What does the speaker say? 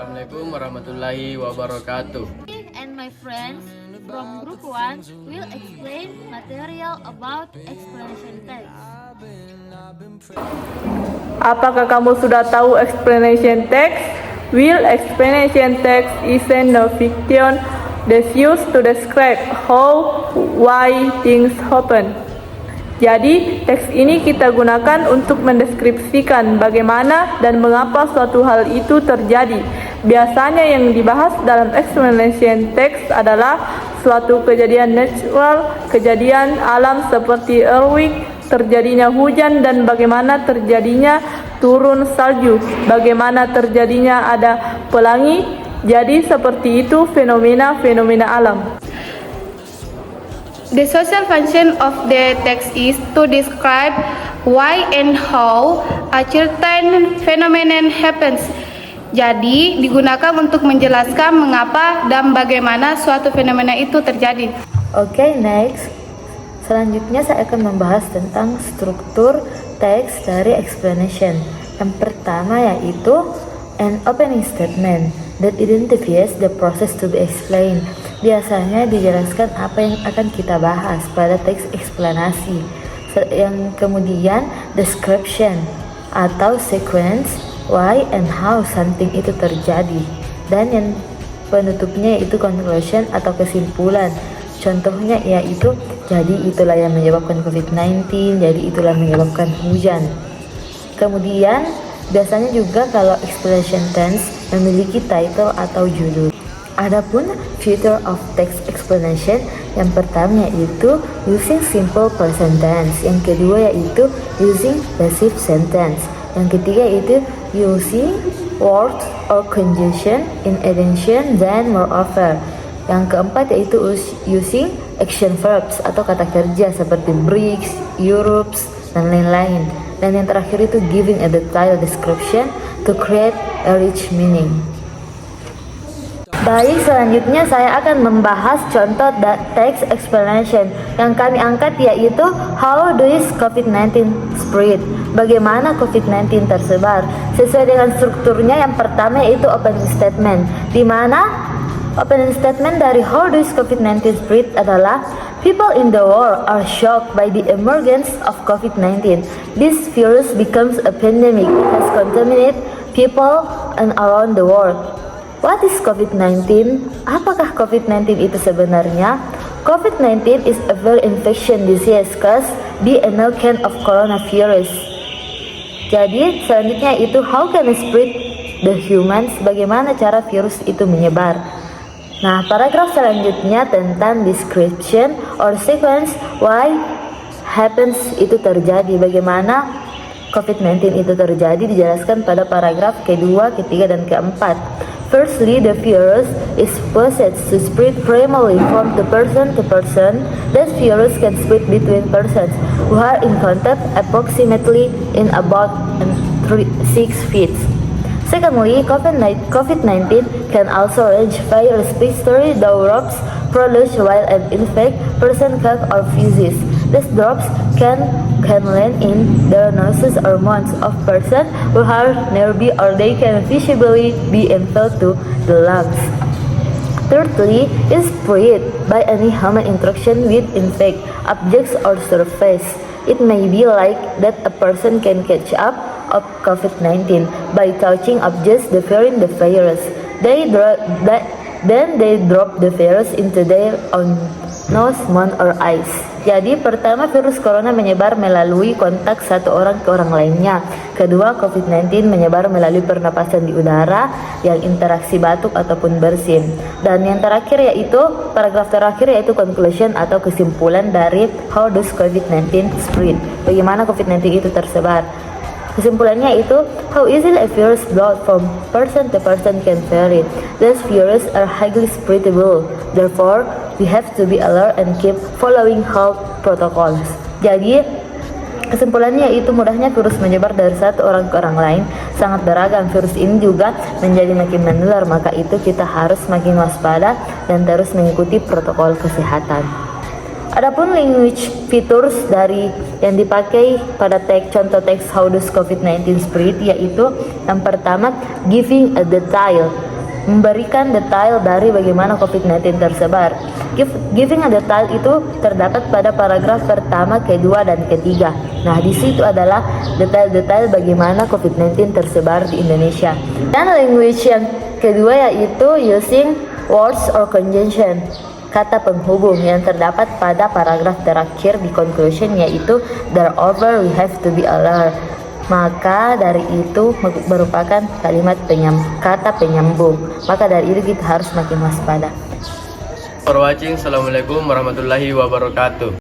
Assalamualaikum warahmatullahi wabarakatuh. And my friends from group 1 will explain material about explanation text. Apakah kamu sudah tahu explanation text? Will explanation text is a fiction that's used to describe how, why things happen. Jadi, teks ini kita gunakan untuk mendeskripsikan bagaimana dan mengapa suatu hal itu terjadi. Biasanya yang dibahas dalam explanation text adalah suatu kejadian natural, kejadian alam seperti earthquake, terjadinya hujan dan bagaimana terjadinya turun salju, bagaimana terjadinya ada pelangi. Jadi seperti itu fenomena-fenomena alam. The social function of the text is to describe why and how a certain phenomenon happens. Jadi, digunakan untuk menjelaskan mengapa dan bagaimana suatu fenomena itu terjadi. Oke, next. Selanjutnya saya akan membahas tentang struktur teks dari explanation. Yang pertama yaitu an opening statement that identifies the process to be explained. Biasanya dijelaskan apa yang akan kita bahas pada teks eksplanasi. Yang kemudian description atau sequence why and how something itu terjadi. Dan yang penutupnya yaitu conclusion atau kesimpulan. Contohnya yaitu jadi itulah yang menyebabkan COVID-19, jadi itulah menyebabkan hujan. Kemudian biasanya juga kalau explanation tense memiliki title atau judul. Adapun feature of text explanation, yang pertama yaitu using simple present tense, yang kedua yaitu using passive sentence, yang ketiga yaitu using words or conjunction in addition than moreover, yang keempat yaitu using action verbs atau kata kerja seperti breaks, Europes, dan lain-lain, dan yang terakhir itu giving a detailed description to create a rich meaning. Baik, selanjutnya saya akan membahas contoh text explanation yang kami angkat yaitu how does COVID-19 spread? Bagaimana COVID-19 tersebar? Sesuai dengan strukturnya, yang pertama yaitu opening statement, di mana opening statement dari how does COVID-19 spread adalah people in the world are shocked by the emergence of COVID-19. This virus becomes a pandemic. It has contaminated people and around the world. What is COVID-19? Apakah COVID-19 itu sebenarnya? COVID-19 is a viral infection disease caused by a new kind of coronavirus. Jadi selanjutnya itu how can it spread the humans? Bagaimana cara virus itu menyebar? Nah, paragraf selanjutnya tentang description or sequence why happens itu terjadi. Bagaimana COVID-19 itu terjadi dijelaskan pada paragraf kedua, ketiga, dan keempat. Firstly, the virus is possessed to spread primarily from the person to person. This virus can spread between persons who are in contact approximately in about 6 feet. Secondly, COVID-19 can also range via respiratory drops produced while an infected person cough or sneezes. These drops can land in the noses or mouths of persons who are nearby, or they can visibly be infiltrated to the lungs. Thirdly, is spread by any human interaction with infected objects or surface. It may be like that a person can catch up of COVID-19 by touching objects bearing the virus. Then they drop the virus into their own nose, mouth, or eyes. Jadi pertama, virus corona menyebar melalui kontak satu orang ke orang lainnya. Kedua, COVID-19 menyebar melalui pernapasan di udara yang interaksi batuk ataupun bersin. Dan yang terakhir yaitu paragraf terakhir yaitu conclusion atau kesimpulan dari how does COVID-19 spread? Bagaimana COVID-19 itu tersebar? Kesimpulannya itu how easily a virus brought from person to person can vary. These viruses are highly spreadable. Therefore, we have to be alert and keep following health protocols. Jadi kesimpulannya itu mudahnya virus menyebar dari satu orang ke orang lain, sangat beragam. Virus ini juga menjadi makin menular, maka itu kita harus makin waspada dan terus mengikuti protokol kesehatan. Adapun language features dari yang dipakai pada contoh teks how does COVID-19 spread, yaitu yang pertama giving a detail. memberikan detail dari bagaimana COVID-19 tersebar. Giving a detail itu terdapat pada paragraf pertama, kedua, dan ketiga. Nah, di situ adalah detail-detail bagaimana COVID-19 tersebar di Indonesia. Dan language yang kedua yaitu using words or conjunction, kata penghubung yang terdapat pada paragraf terakhir di conclusion, yaitu moreover we have to be alert. Maka dari itu merupakan kalimat kata penyambung. Maka dari itu kita harus makin waspada. For watching. Assalamualaikum warahmatullahi wabarakatuh.